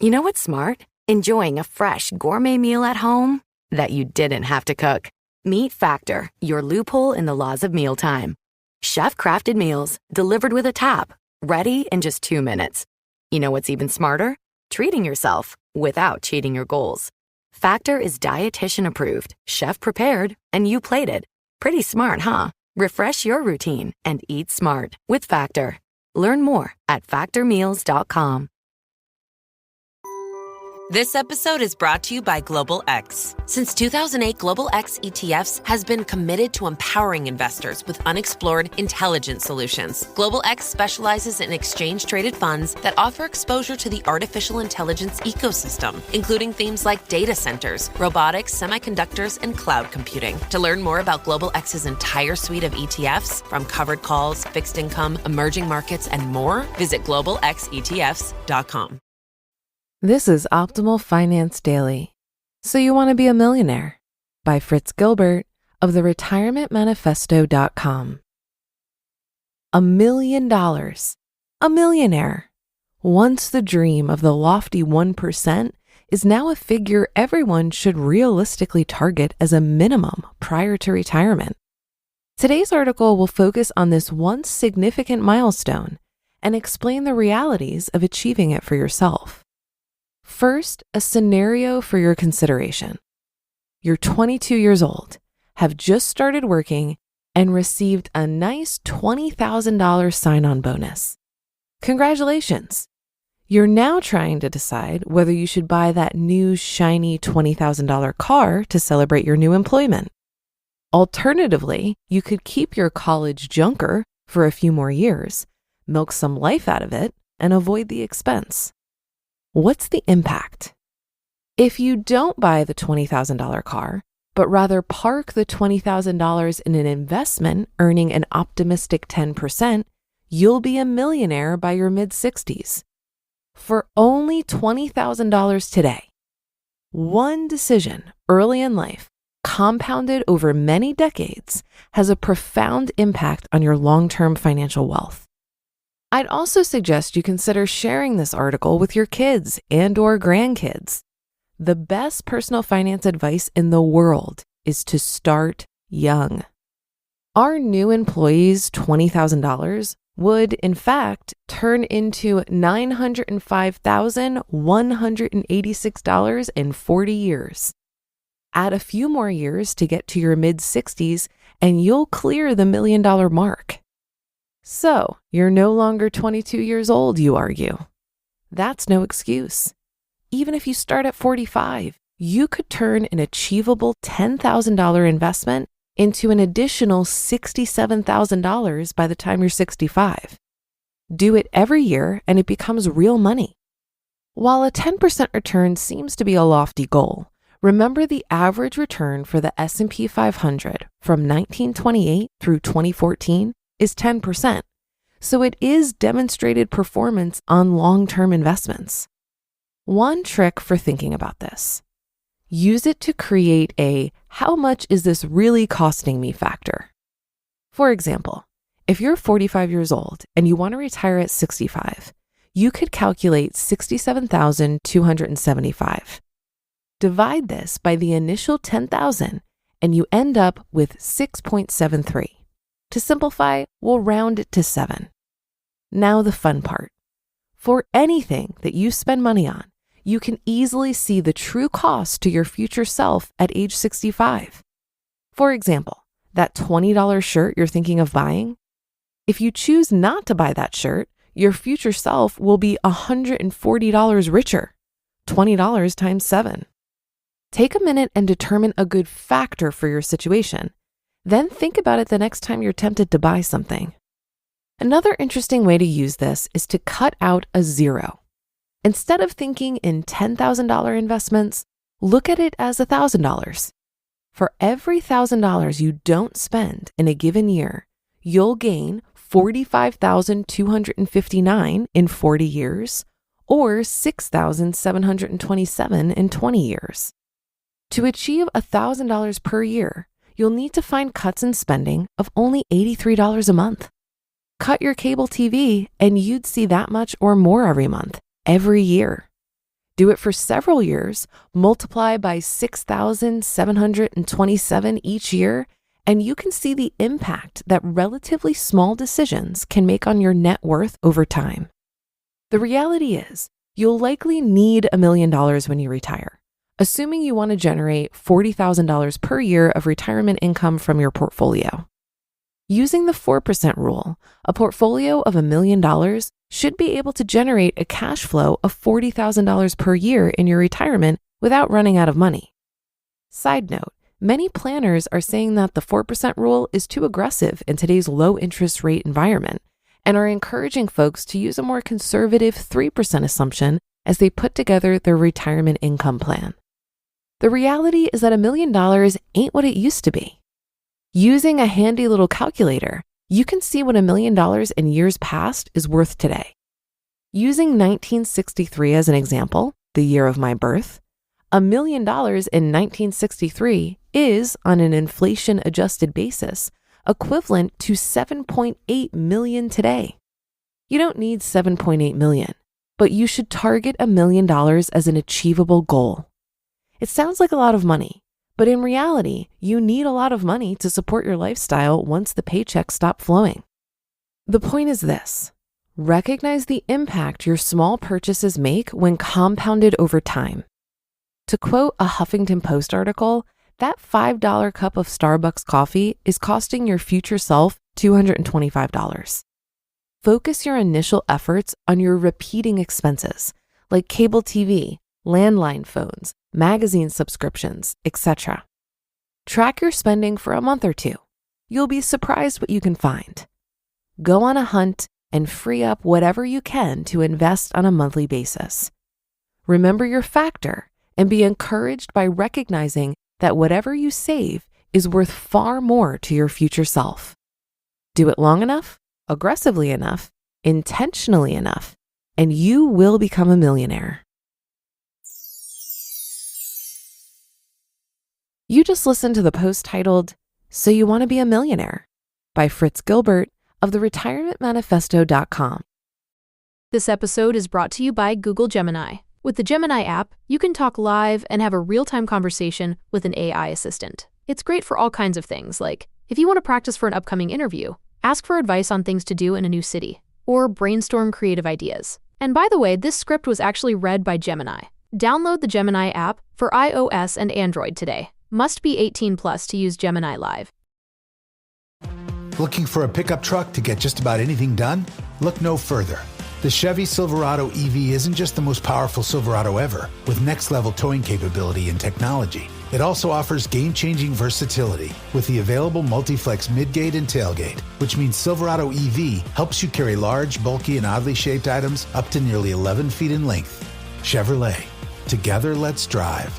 You know what's smart? Enjoying a fresh gourmet meal at home that you didn't have to cook. Meet Factor, your loophole in the laws of mealtime. Chef-crafted meals delivered with a tap, ready in just 2 minutes. You know what's even smarter? Treating yourself without cheating your goals. Factor is dietitian approved, chef prepared, and you plated. Pretty smart, huh? Refresh your routine and eat smart with Factor. Learn more at factormeals.com. This episode is brought to you by Global X. Since 2008, Global X ETFs has been committed to empowering investors with unexplored, intelligent solutions. Global X specializes in exchange-traded funds that offer exposure to the artificial intelligence ecosystem, including themes like data centers, robotics, semiconductors, and cloud computing. To learn more about Global X's entire suite of ETFs, from covered calls, fixed income, emerging markets, and more, visit globalxetfs.com. This is Optimal Finance Daily. So You Want to Be a Millionaire by Fritz Gilbert of the retirementmanifesto.com. $1 million. A millionaire. Once the dream of the lofty 1% is now a figure everyone should realistically target as a minimum prior to retirement. Today's article will focus on this once significant milestone and explain the realities of achieving it for yourself. First, a scenario for your consideration. You're 22 years old, have just started working, and received a nice $20,000 sign-on bonus. Congratulations! You're now trying to decide whether you should buy that new shiny $20,000 car to celebrate your new employment. Alternatively, you could keep your college junker for a few more years, milk some life out of it, and avoid the expense. What's the impact? If you don't buy the $20,000 car, but rather park the $20,000 in an investment earning an optimistic 10%, you'll be a millionaire by your mid-60s. For only $20,000 today. One decision early in life, compounded over many decades, has a profound impact on your long-term financial wealth. I'd also suggest you consider sharing this article with your kids and/or grandkids. The best personal finance advice in the world is to start young. Our new employees' $20,000 would, in fact, turn into $905,186 in 40 years. Add a few more years to get to your mid-60s, and you'll clear the $1 million mark. So, you're no longer 22 years old, you argue. That's no excuse. Even if you start at 45, you could turn an achievable $10,000 investment into an additional $67,000 by the time you're 65. Do it every year and it becomes real money. While a 10% return seems to be a lofty goal, remember the average return for the S&P 500 from 1928 through 2014 is 10%, so it is demonstrated performance on long-term investments. One trick for thinking about this: use it to create a "how much is this really costing me" factor. For example, if you're 45 years old and you want to retire at 65, you could calculate $67,275. Divide this by the initial $10,000 and you end up with 6.73. To simplify, we'll round it to 7. Now the fun part. For anything that you spend money on, you can easily see the true cost to your future self at age 65. For example, that $20 shirt you're thinking of buying, if you choose not to buy that shirt, your future self will be $140 richer, $20 times 7. Take a minute and determine a good factor for your situation. Then think about it the next time you're tempted to buy something. Another interesting way to use this is to cut out a zero. Instead of thinking in $10,000 investments, look at it as $1,000. For every $1,000 you don't spend in a given year, you'll gain $45,259 in 40 years, or $6,727 in 20 years. To achieve $1,000 per year, you'll need to find cuts in spending of only $83 a month. Cut your cable TV and you'd see that much or more every month, every year. Do it for several years, multiply by 6,727 each year, and you can see the impact that relatively small decisions can make on your net worth over time. The reality is, you'll likely need $1 million when you retire, assuming you want to generate $40,000 per year of retirement income from your portfolio. Using the 4% rule, a portfolio of $1 million should be able to generate a cash flow of $40,000 per year in your retirement without running out of money. Side note, many planners are saying that the 4% rule is too aggressive in today's low interest rate environment and are encouraging folks to use a more conservative 3% assumption as they put together their retirement income plan. The reality is that $1 million ain't what it used to be. Using a handy little calculator, you can see what $1 million in years past is worth today. Using 1963 as an example, the year of my birth, $1 million in 1963 is, on an inflation-adjusted basis, equivalent to 7.8 million today. You don't need 7.8 million, but you should target $1 million as an achievable goal. It sounds like a lot of money, but in reality, you need a lot of money to support your lifestyle once the paychecks stop flowing. The point is this: recognize the impact your small purchases make when compounded over time. To quote a Huffington Post article, that $5 cup of Starbucks coffee is costing your future self $225. Focus your initial efforts on your repeating expenses, like cable TV, landline phones, magazine subscriptions, etc. Track your spending for a month or two. You'll be surprised what you can find. Go on a hunt and free up whatever you can to invest on a monthly basis. Remember your factor and be encouraged by recognizing that whatever you save is worth far more to your future self. Do it long enough, aggressively enough, intentionally enough, and you will become a millionaire. You just listened to the post titled, "So You Want to Be a Millionaire?" by Fritz Gilbert of theretirementmanifesto.com. This episode is brought to you by Google Gemini. With the Gemini app, you can talk live and have a real-time conversation with an AI assistant. It's great for all kinds of things, like if you want to practice for an upcoming interview, ask for advice on things to do in a new city, or brainstorm creative ideas. And by the way, this script was actually read by Gemini. Download the Gemini app for iOS and Android today. Must be 18 plus to use Gemini Live. Looking for a pickup truck to get just about anything done? Look no further. The Chevy Silverado EV isn't just the most powerful Silverado ever, with next-level towing capability and technology. It also offers game-changing versatility with the available multi-flex midgate and tailgate, which means Silverado EV helps you carry large, bulky, and oddly shaped items up to nearly 11 feet in length. Chevrolet. Together, let's drive.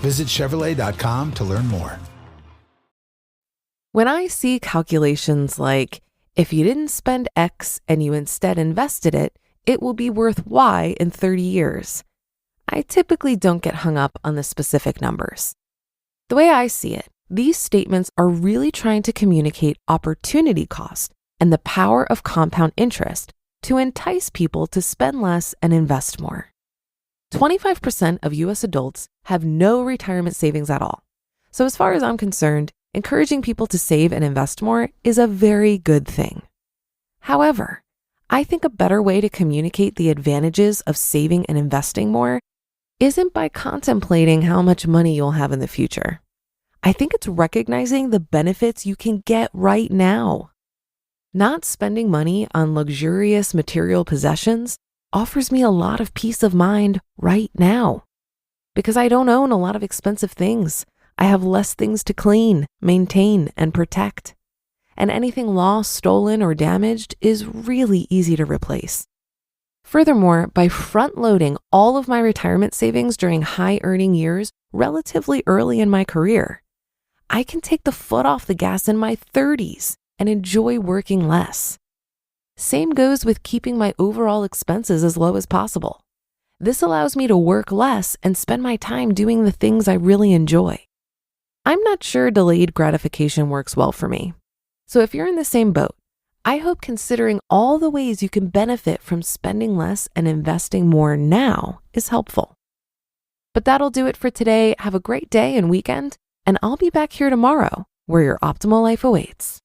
Visit Chevrolet.com to learn more. When I see calculations like, if you didn't spend X and you instead invested it, it will be worth Y in 30 years, I typically don't get hung up on the specific numbers. The way I see it, these statements are really trying to communicate opportunity cost and the power of compound interest to entice people to spend less and invest more. 25% of US adults have no retirement savings at all. So as far as I'm concerned, encouraging people to save and invest more is a very good thing. However, I think a better way to communicate the advantages of saving and investing more isn't by contemplating how much money you'll have in the future. I think it's recognizing the benefits you can get right now. Not spending money on luxurious material possessions offers me a lot of peace of mind right now. Because I don't own a lot of expensive things, I have less things to clean, maintain, and protect. And anything lost, stolen, or damaged is really easy to replace. Furthermore, by front-loading all of my retirement savings during high-earning years relatively early in my career, I can take the foot off the gas in my 30s and enjoy working less. Same goes with keeping my overall expenses as low as possible. This allows me to work less and spend my time doing the things I really enjoy. I'm not sure delayed gratification works well for me. So if you're in the same boat, I hope considering all the ways you can benefit from spending less and investing more now is helpful. But that'll do it for today. Have a great day and weekend, and I'll be back here tomorrow where your optimal life awaits.